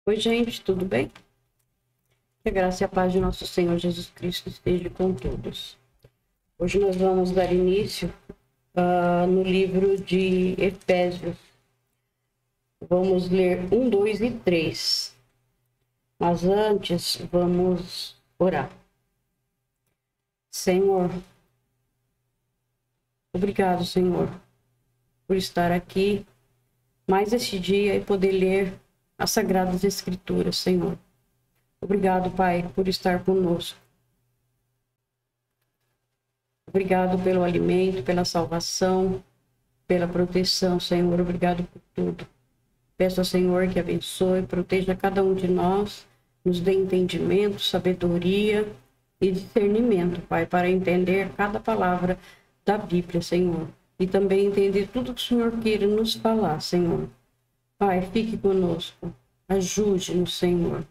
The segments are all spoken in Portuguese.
Oi, gente, tudo bem? Que a graça e a paz de nosso Senhor Jesus Cristo esteja com todos. Hoje nós vamos dar início no livro de Efésios. Vamos ler 1, 2 e 3. Mas antes, vamos orar. Senhor, obrigado, Senhor, por estar aqui mais este dia e poder ler as Sagradas Escrituras, Senhor. Obrigado, Pai, por estar conosco. Obrigado pelo alimento, pela salvação, pela proteção, Senhor. Obrigado por tudo. Peço ao Senhor que abençoe, proteja cada um de nós, nos dê entendimento, sabedoria e discernimento, Pai, para entender cada palavra da Bíblia, Senhor. E também entender tudo que o Senhor queira nos falar, Senhor. Pai, fique conosco. Ajude-nos, Senhor,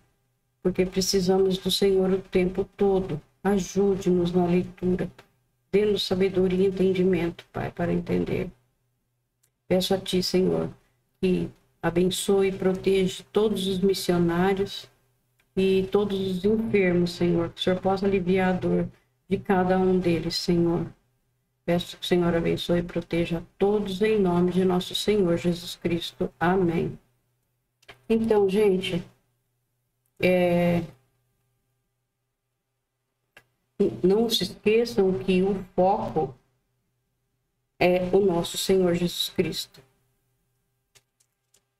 porque precisamos do Senhor o tempo todo. Ajude-nos na leitura. Dê-nos sabedoria e entendimento, Pai, para entender. Peço a Ti, Senhor, que abençoe e proteja todos os missionários e todos os enfermos, Senhor. Que o Senhor possa aliviar a dor de cada um deles, Senhor. Peço que o Senhor abençoe e proteja a todos em nome de nosso Senhor Jesus Cristo. Amém. Então, gente, não se esqueçam que o foco é o nosso Senhor Jesus Cristo.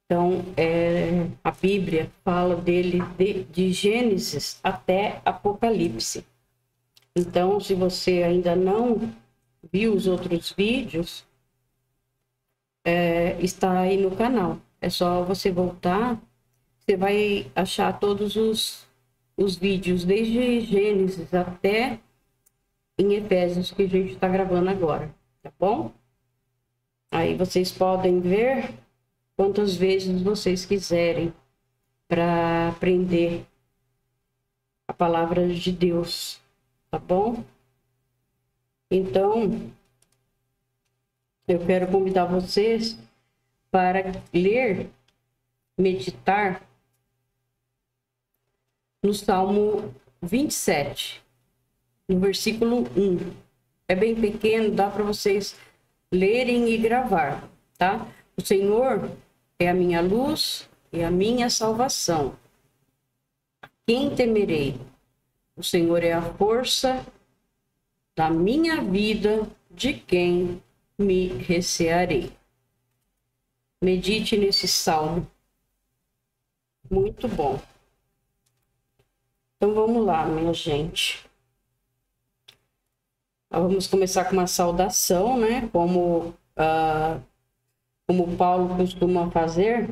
Então, a Bíblia fala dele de Gênesis até Apocalipse. Então, se você ainda não viu os outros vídeos, está aí no canal. É só você voltar, você vai achar todos os vídeos, desde Gênesis até em Efésios, que a gente está gravando agora, tá bom? Aí vocês podem ver quantas vezes vocês quiserem para aprender a palavra de Deus, tá bom? Então, eu quero convidar vocês para ler, meditar no Salmo 27, no versículo 1. É bem pequeno, dá para vocês lerem e gravar, tá? O Senhor é a minha luz e a minha salvação. A quem temerei? O Senhor é a força da minha vida, de quem me recearei. Medite nesse salmo. Muito bom. Então vamos lá, minha gente. Vamos começar com uma saudação, né? Como Paulo costuma fazer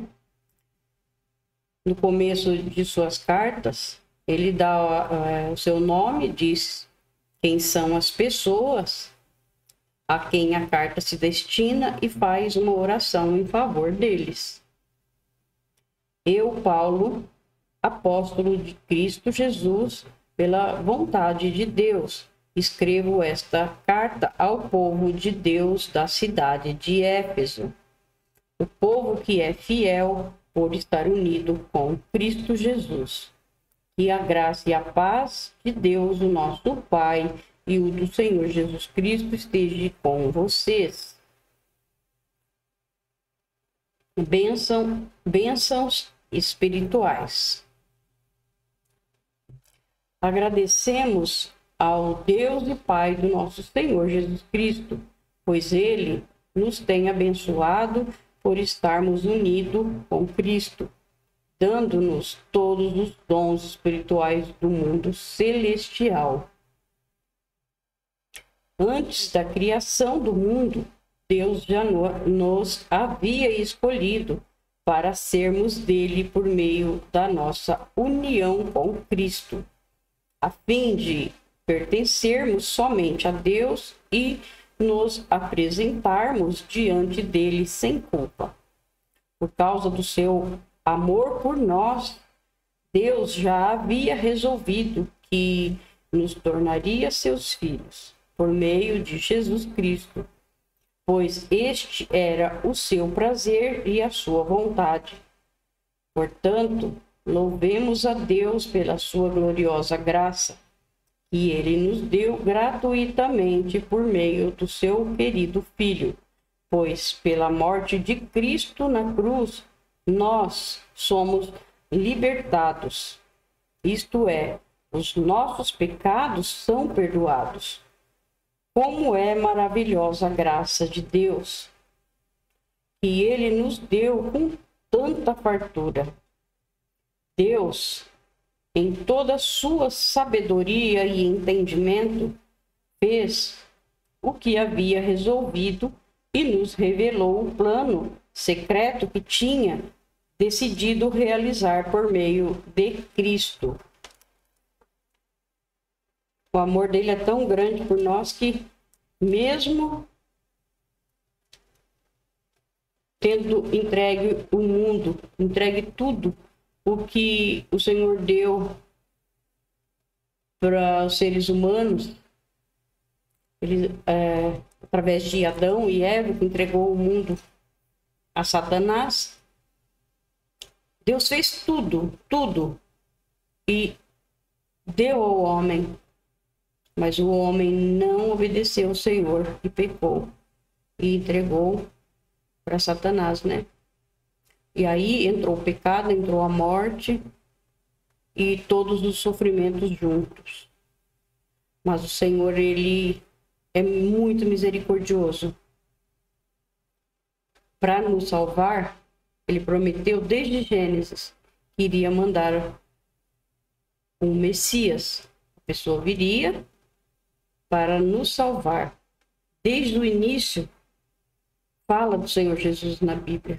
no começo de suas cartas. Ele dá o seu nome, diz quem são as pessoas a quem a carta se destina e faz uma oração em favor deles. Eu, Paulo, apóstolo de Cristo Jesus, pela vontade de Deus, escrevo esta carta ao povo de Deus da cidade de Éfeso, o povo que é fiel por estar unido com Cristo Jesus. Que a graça e a paz de Deus, o nosso Pai, e o do Senhor Jesus Cristo esteja com vocês. Bênçãos espirituais. Agradecemos ao Deus e Pai do nosso Senhor Jesus Cristo, pois Ele nos tem abençoado por estarmos unidos com Cristo, dando-nos todos os dons espirituais do mundo celestial. Antes da criação do mundo, Deus já nos havia escolhido para sermos dele por meio da nossa união com Cristo, a fim de pertencermos somente a Deus e nos apresentarmos diante dele sem culpa. Por causa do seu amor por nós, Deus já havia resolvido que nos tornaria seus filhos por meio de Jesus Cristo, pois este era o seu prazer e a sua vontade. Portanto, Louvemos a Deus pela sua gloriosa graça, que ele nos deu gratuitamente por meio do seu querido Filho, pois pela morte de Cristo na cruz, nós somos libertados. Isto é, os nossos pecados são perdoados. Como é maravilhosa a graça de Deus, que ele nos deu com tanta fartura. Deus, em toda a sua sabedoria e entendimento, fez o que havia resolvido e nos revelou o plano secreto que tinha decidido realizar por meio de Cristo. O amor dele é tão grande por nós que, mesmo tendo entregue o mundo, entregue tudo o que o Senhor deu para os seres humanos, ele, através de Adão e Eva, que entregou o mundo a Satanás, Deus fez tudo, e deu ao homem. Mas o homem não obedeceu ao Senhor e pecou e entregou para Satanás, né? E aí entrou o pecado, entrou a morte e todos os sofrimentos juntos. Mas o Senhor, ele é muito misericordioso. Para nos salvar, ele prometeu desde Gênesis que iria mandar um Messias. A pessoa viria para nos salvar. Desde o início, fala do Senhor Jesus na Bíblia.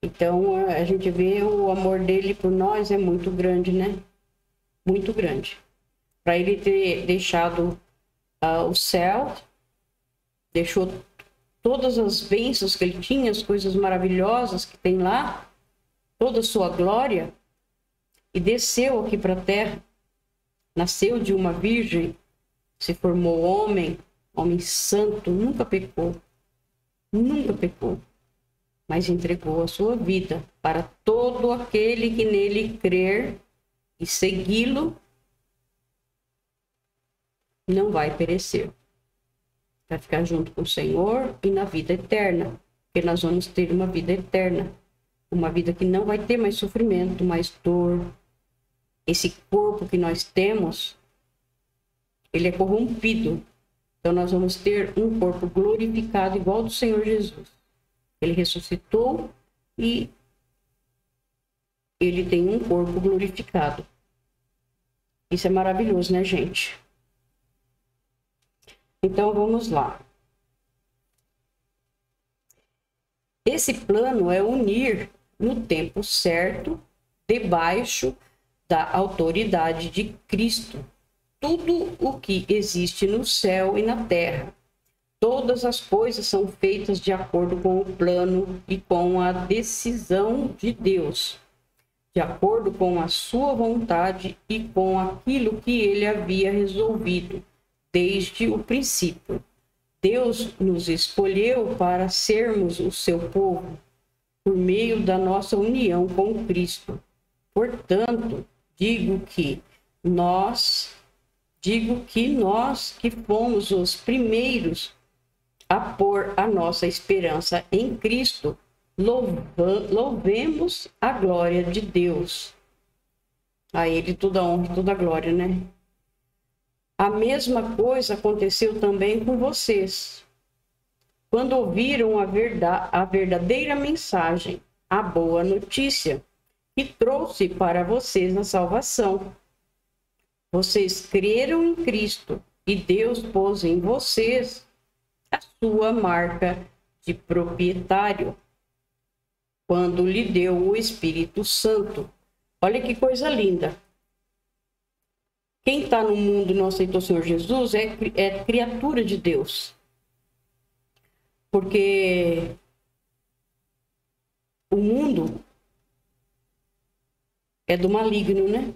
Então, a gente vê o amor dele por nós é muito grande, né? Muito grande. Para ele ter deixado o céu, deixou todas as bênçãos que ele tinha, as coisas maravilhosas que tem lá, toda a sua glória, e desceu aqui para a terra. Nasceu de uma virgem, se formou homem santo, nunca pecou, mas entregou a sua vida para todo aquele que nele crer e segui-lo, não vai perecer. Vai ficar junto com o Senhor e na vida eterna, porque nós vamos ter uma vida eterna, uma vida que não vai ter mais sofrimento, mais dor. Esse corpo que nós temos, ele é corrompido. Então nós vamos ter um corpo glorificado igual ao do Senhor Jesus. Ele ressuscitou e ele tem um corpo glorificado. Isso é maravilhoso, né, gente? Então vamos lá. Esse plano é unir no tempo certo, debaixo da autoridade de Cristo, tudo o que existe no céu e na terra. Todas as coisas são feitas de acordo com o plano e com a decisão de Deus, de acordo com a sua vontade e com aquilo que ele havia resolvido desde o princípio. Deus nos escolheu para sermos o seu povo, por meio da nossa união com Cristo. Portanto, digo que nós que fomos os primeiros a pôr a nossa esperança em Cristo, louvemos a glória de Deus. A ele toda a honra e toda a glória, né? A mesma coisa aconteceu também com vocês. Quando ouviram a verdadeira mensagem, a boa notícia, que trouxe para vocês a salvação. Vocês creram em Cristo e Deus pôs em vocês a sua marca de proprietário, quando lhe deu o Espírito Santo. Olha que coisa linda. Quem está no mundo e não aceitou o Senhor Jesus é criatura de Deus. Porque o mundo é do maligno, né?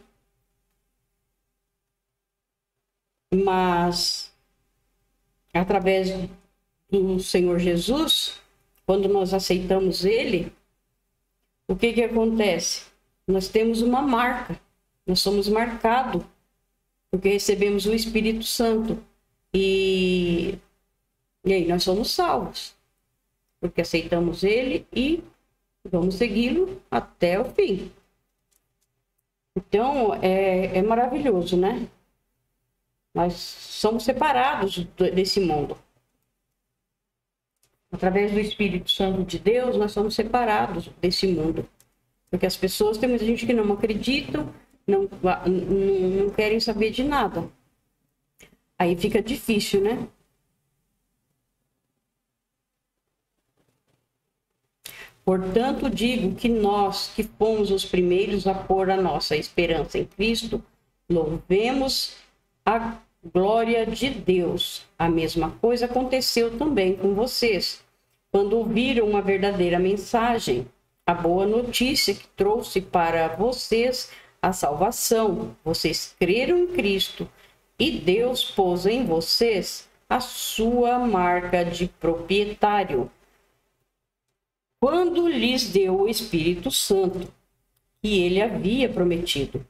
Mas, através do Senhor Jesus, quando nós aceitamos Ele, o que acontece? Nós temos uma marca, nós somos marcados, porque recebemos o Espírito Santo. E aí nós somos salvos, porque aceitamos ele e vamos segui-lo até o fim. Então, é maravilhoso, né? Nós somos separados desse mundo. Através do Espírito Santo de Deus, nós somos separados desse mundo. Porque as pessoas, tem muita gente que não acreditam, não querem saber de nada. Aí fica difícil, né? Portanto, digo que nós, que fomos os primeiros a pôr a nossa esperança em Cristo, louvemos a glória de Deus. A mesma coisa aconteceu também com vocês, quando ouviram uma verdadeira mensagem, a boa notícia que trouxe para vocês a salvação. Vocês creram em Cristo e Deus pôs em vocês a sua marca de proprietário, quando lhes deu o Espírito Santo, que ele havia prometido.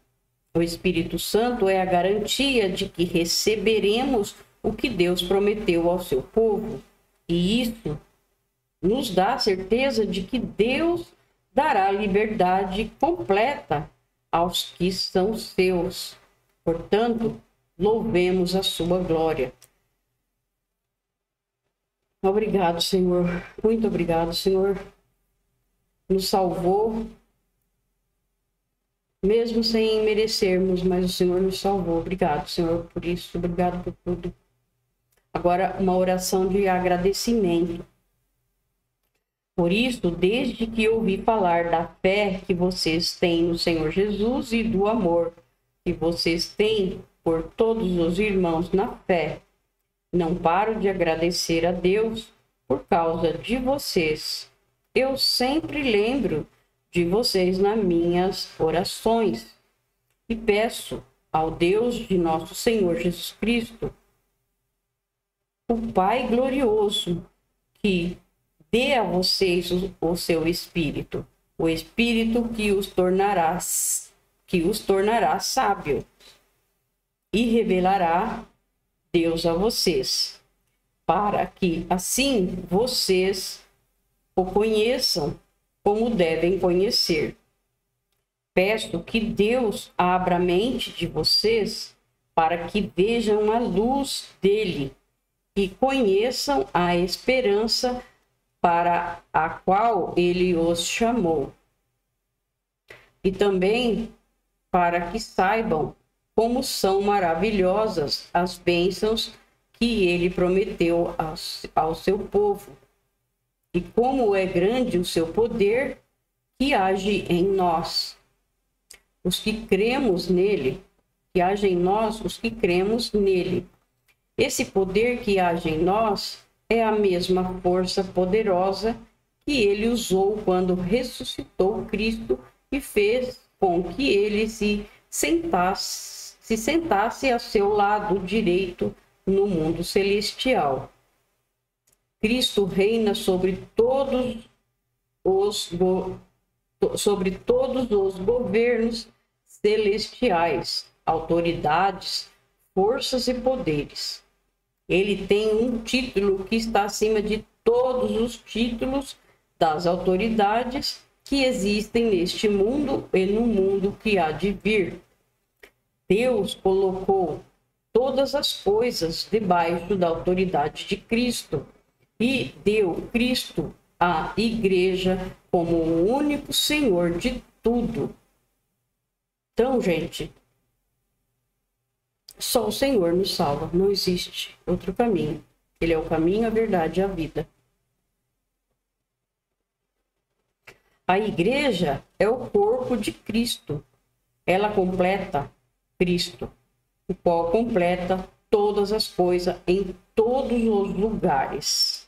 O Espírito Santo é a garantia de que receberemos o que Deus prometeu ao seu povo. E isso nos dá a certeza de que Deus dará liberdade completa aos que são seus. Portanto, louvemos a sua glória. Obrigado, Senhor. Muito obrigado, Senhor. Nos salvou, mesmo sem merecermos, mas o Senhor nos salvou. Obrigado, Senhor, por isso. Obrigado por tudo. Agora, uma oração de agradecimento. Por isso, desde que ouvi falar da fé que vocês têm no Senhor Jesus e do amor que vocês têm por todos os irmãos na fé, não paro de agradecer a Deus por causa de vocês. Eu sempre lembro de vocês nas minhas orações e peço ao Deus de nosso Senhor Jesus Cristo, o Pai glorioso, que dê a vocês o seu Espírito, o Espírito que os tornará sábios e revelará Deus a vocês, para que assim vocês o conheçam como devem conhecer. Peço que Deus abra a mente de vocês para que vejam a luz dele e conheçam a esperança para a qual ele os chamou. E também para que saibam como são maravilhosas as bênçãos que ele prometeu ao seu povo, e como é grande o seu poder que age em nós, os que cremos nele, que age em nós, os que cremos nele. Esse poder que age em nós é a mesma força poderosa que ele usou quando ressuscitou Cristo e fez com que ele se sentasse a seu lado direito no mundo celestial. Cristo reina sobre todos os governos celestiais, autoridades, forças e poderes. Ele tem um título que está acima de todos os títulos das autoridades que existem neste mundo e no mundo que há de vir. Deus colocou todas as coisas debaixo da autoridade de Cristo e deu Cristo à Igreja como o único Senhor de tudo. Então, gente, só o Senhor nos salva, não existe outro caminho. Ele é o caminho, a verdade e a vida. A Igreja é o corpo de Cristo. Ela completa Cristo, o qual completa todas as coisas em todos os lugares.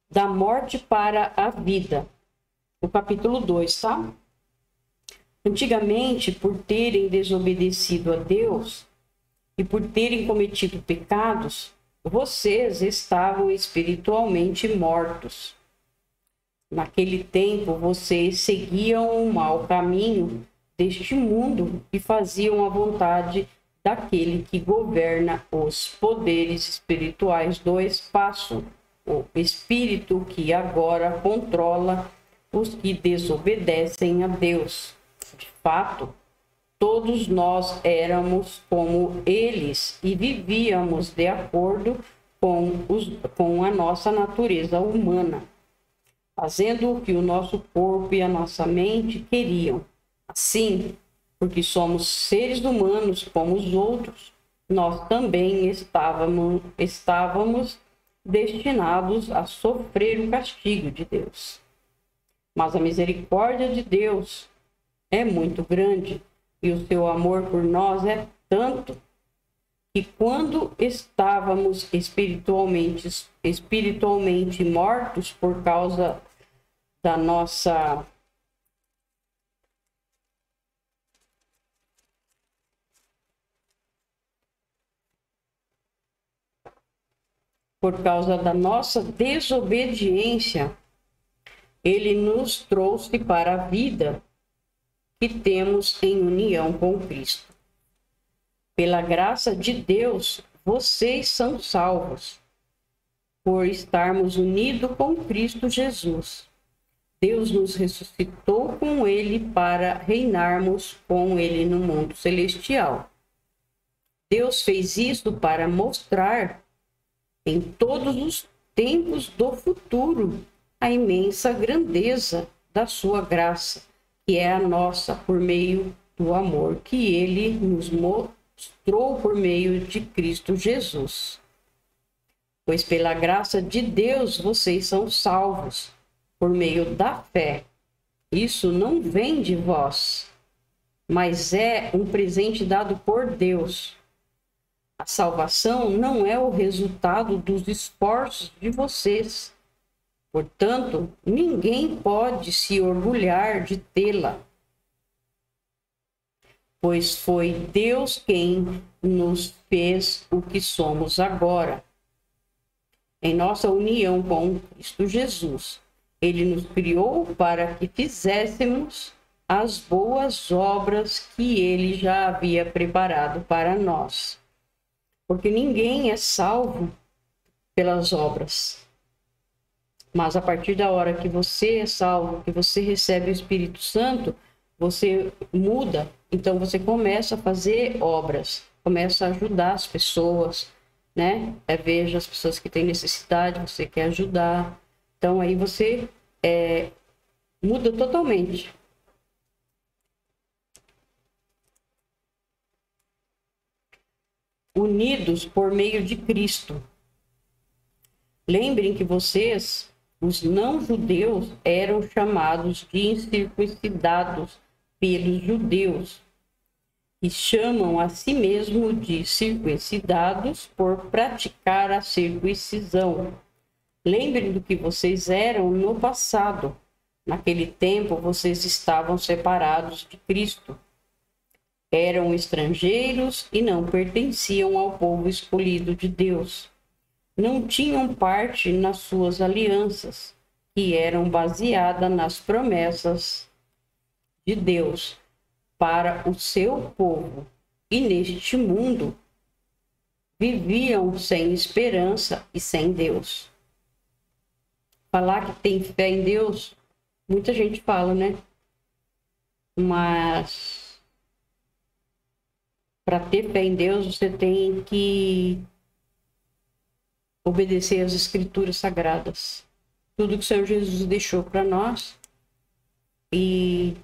Da morte para a vida. O capítulo 2, tá? Antigamente, por terem desobedecido a Deus e por terem cometido pecados, vocês estavam espiritualmente mortos. Naquele tempo, vocês seguiam o mau caminho deste mundo e faziam a vontade daquele que governa os poderes espirituais do espaço, o espírito que agora controla os que desobedecem a Deus. De fato, todos nós éramos como eles e vivíamos de acordo com a nossa natureza humana, fazendo o que o nosso corpo e a nossa mente queriam. Assim, porque somos seres humanos como os outros, nós também estávamos destinados a sofrer o castigo de Deus. Mas a misericórdia de Deus é muito grande e o seu amor por nós é tanto que quando estávamos espiritualmente mortos por causa da nossa desobediência, ele nos trouxe para a vida que temos em união com Cristo. Pela graça de Deus, vocês são salvos, por estarmos unidos com Cristo Jesus. Deus nos ressuscitou com Ele para reinarmos com Ele no mundo celestial. Deus fez isso para mostrar em todos os tempos do futuro a imensa grandeza da sua graça, que é a nossa por meio do amor que Ele nos mostrou por meio de Cristo Jesus. Pois pela graça de Deus vocês são salvos, por meio da fé. Isso não vem de vós, mas é um presente dado por Deus. A salvação não é o resultado dos esforços de vocês. Portanto, ninguém pode se orgulhar de tê-la, pois foi Deus quem nos fez o que somos agora. Em nossa união com Cristo Jesus, Ele nos criou para que fizéssemos as boas obras que Ele já havia preparado para nós. Porque ninguém é salvo pelas obras. Mas a partir da hora que você é salvo, que você recebe o Espírito Santo, você muda. Então você começa a fazer obras, começa a ajudar as pessoas, né? Veja as pessoas que têm necessidade, você quer ajudar. Então aí você muda totalmente. Unidos por meio de Cristo. Lembrem que vocês, os não-judeus, eram chamados de incircuncidados pelos judeus, e chamam a si mesmos de circuncidados por praticar a circuncisão. Lembrem do que vocês eram no passado. Naquele tempo, vocês estavam separados de Cristo. Eram estrangeiros e não pertenciam ao povo escolhido de Deus. Não tinham parte nas suas alianças, que eram baseadas nas promessas de Deus para o seu povo. E neste mundo viviam sem esperança e sem Deus. Falar que tem fé em Deus, muita gente fala, né? Mas para ter fé em Deus, você tem que obedecer às Escrituras Sagradas. Tudo que o Senhor Jesus deixou para nós. E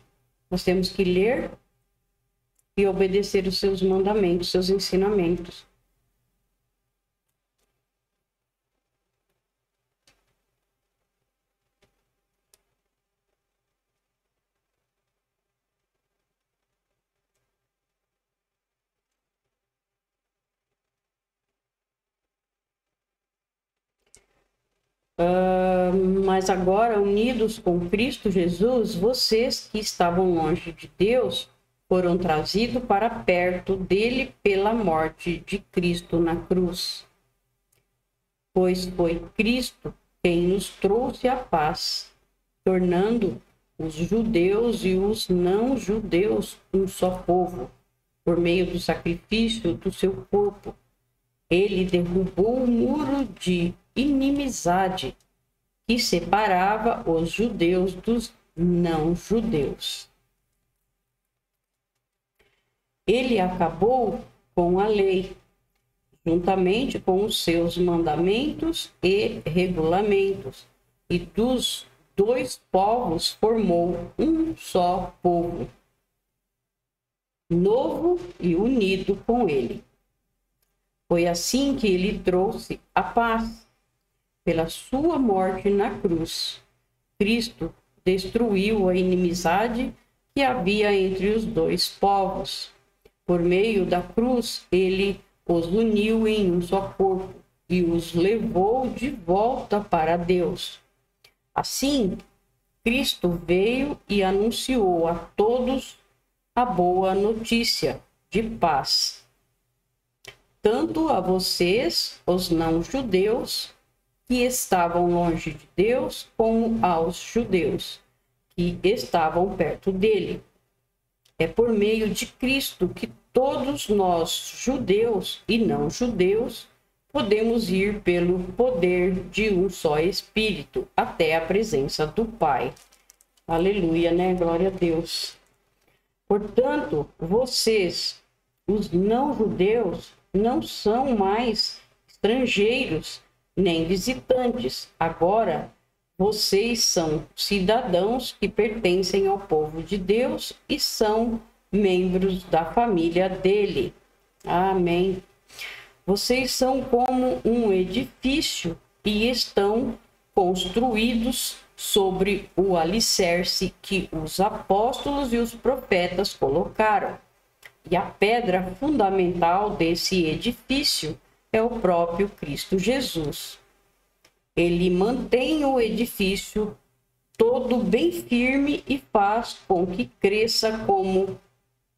nós temos que ler e obedecer os seus mandamentos, seus ensinamentos. Mas agora, unidos com Cristo Jesus, vocês que estavam longe de Deus foram trazidos para perto dele pela morte de Cristo na cruz. Pois foi Cristo quem nos trouxe a paz. tornando os judeus e os não-judeus um só povo, por meio do sacrifício do seu corpo. Ele derrubou o muro de inimizade que separava os judeus dos não-judeus. Ele acabou com a lei, juntamente com os seus mandamentos e regulamentos, e dos dois povos formou um só povo, novo e unido com ele. Foi assim que ele trouxe a paz. Pela sua morte na cruz, Cristo destruiu a inimizade que havia entre os dois povos. Por meio da cruz, ele os uniu em um só corpo e os levou de volta para Deus. Assim, Cristo veio e anunciou a todos a boa notícia de paz, tanto a vocês, os não-judeus, que estavam longe de Deus, como aos judeus, que estavam perto dele. É por meio de Cristo que todos nós, judeus e não-judeus, podemos ir pelo poder de um só Espírito até a presença do Pai. Aleluia, né? Glória a Deus. Portanto, vocês, os não-judeus, não são mais estrangeiros nem visitantes. Agora, vocês são cidadãos que pertencem ao povo de Deus e são membros da família dele. Amém. Vocês são como um edifício e estão construídos sobre o alicerce que os apóstolos e os profetas colocaram. E a pedra fundamental desse edifício é o próprio Cristo Jesus. Ele mantém o edifício todo bem firme e faz com que cresça como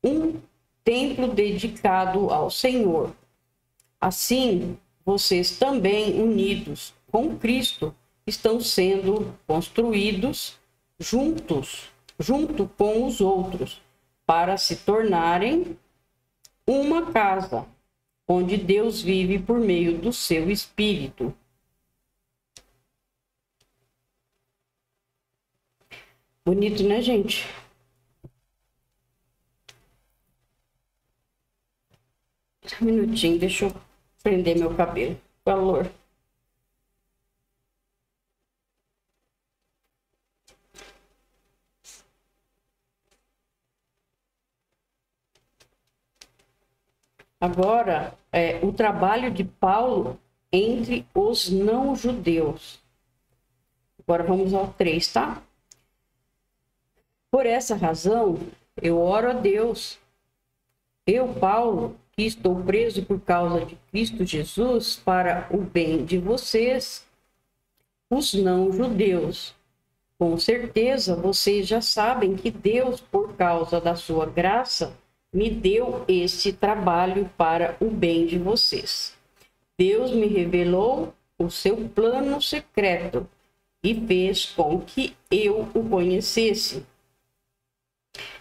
um templo dedicado ao Senhor. Assim, vocês também, unidos com Cristo, estão sendo construídos junto com os outros, para se tornarem uma casa, onde Deus vive por meio do seu Espírito. Bonito, né, gente? Um minutinho, deixa eu prender meu cabelo. Calor. Agora, o trabalho de Paulo entre os não-judeus. Agora vamos ao 3, tá? Por essa razão, eu oro a Deus. Eu, Paulo, que estou preso por causa de Cristo Jesus, para o bem de vocês, os não-judeus. Com certeza, vocês já sabem que Deus, por causa da sua graça, me deu este trabalho para o bem de vocês. Deus me revelou o seu plano secreto e fez com que eu o conhecesse.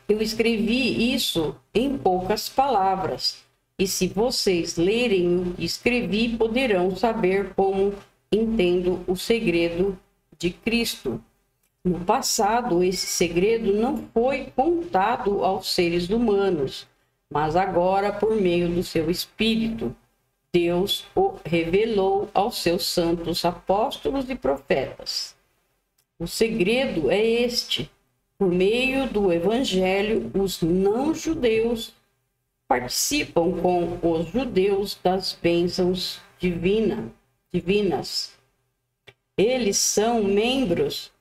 Eu escrevi isso em poucas palavras, e se vocês lerem o que escrevi, poderão saber como entendo o segredo de Cristo. No passado, esse segredo não foi contado aos seres humanos, mas agora, por meio do seu Espírito, Deus o revelou aos seus santos apóstolos e profetas. O segredo é este: por meio do Evangelho, os não-judeus participam com os judeus das bênçãos divinas. Eles são membros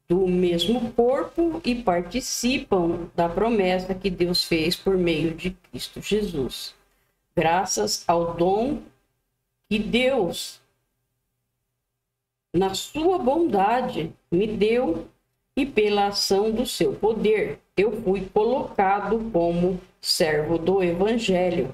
do mesmo corpo e participam da promessa que Deus fez por meio de Cristo Jesus. Graças ao dom que Deus, na sua bondade, me deu e pela ação do seu poder, eu fui colocado como servo do Evangelho.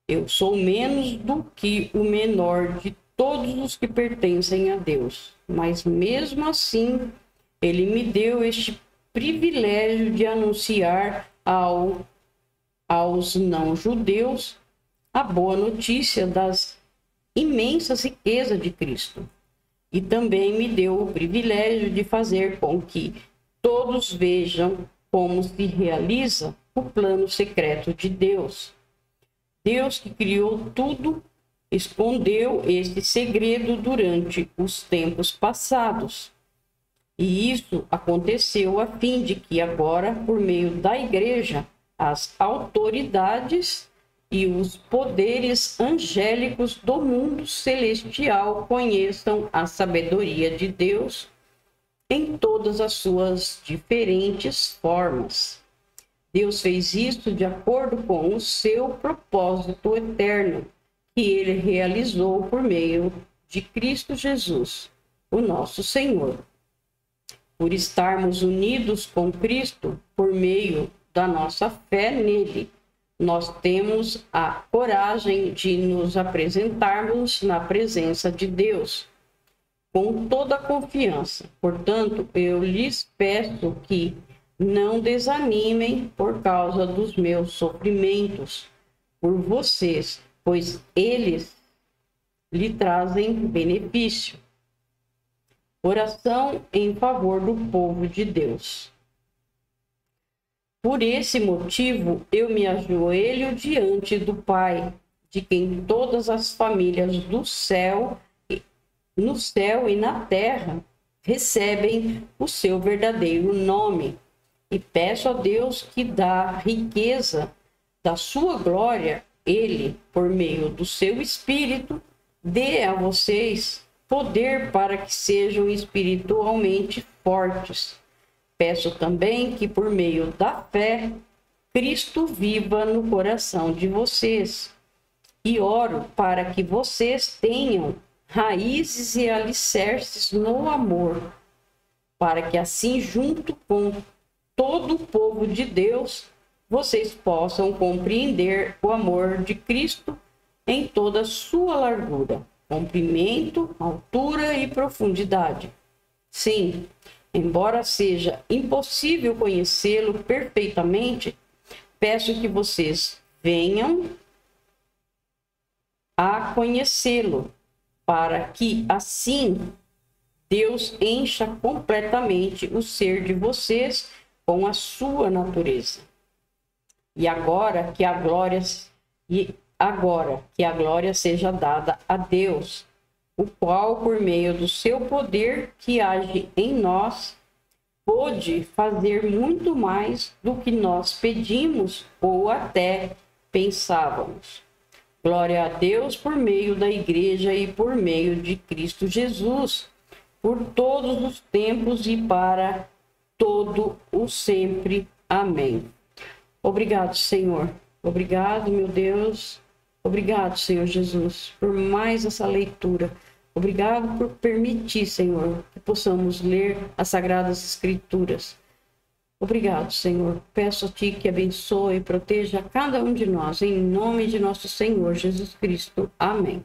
Eu sou menos do que o menor de todos os que pertencem a Deus, mas mesmo assim Ele me deu este privilégio de anunciar aos não-judeus a boa notícia das imensas riquezas de Cristo. E também me deu o privilégio de fazer com que todos vejam como se realiza o plano secreto de Deus. Deus, que criou tudo, escondeu este segredo durante os tempos passados. E isso aconteceu a fim de que agora, por meio da Igreja, as autoridades e os poderes angélicos do mundo celestial conheçam a sabedoria de Deus em todas as suas diferentes formas. Deus fez isso de acordo com o seu propósito eterno, que ele realizou por meio de Cristo Jesus, o nosso Senhor. Por estarmos unidos com Cristo por meio da nossa fé nele, nós temos a coragem de nos apresentarmos na presença de Deus com toda a confiança. Portanto, eu lhes peço que não desanimem por causa dos meus sofrimentos por vocês, pois eles lhe trazem benefício. Oração em favor do povo de Deus. Por esse motivo, eu me ajoelho diante do Pai, de quem todas as famílias no céu e na terra recebem o seu verdadeiro nome, e peço a Deus que da riqueza da sua glória, ele, por meio do seu Espírito, dê a vocês poder para que sejam espiritualmente fortes. Peço também que, por meio da fé, Cristo viva no coração de vocês. E oro para que vocês tenham raízes e alicerces no amor, para que assim, junto com todo o povo de Deus, vocês possam compreender o amor de Cristo em toda a sua largura, comprimento, altura e profundidade. Sim, embora seja impossível conhecê-lo perfeitamente, peço que vocês venham a conhecê-lo, para que assim Deus encha completamente o ser de vocês com a sua natureza. E agora que a glória seja dada a Deus, o qual, por meio do seu poder que age em nós, pôde fazer muito mais do que nós pedimos ou até pensávamos. Glória a Deus por meio da Igreja e por meio de Cristo Jesus, por todos os tempos e para todo o sempre. Amém. Obrigado, Senhor. Obrigado, meu Deus. Obrigado, Senhor Jesus, por mais essa leitura. Obrigado por permitir, Senhor, que possamos ler as Sagradas Escrituras. Obrigado, Senhor. Peço a Ti que abençoe e proteja cada um de nós, em nome de nosso Senhor Jesus Cristo. Amém.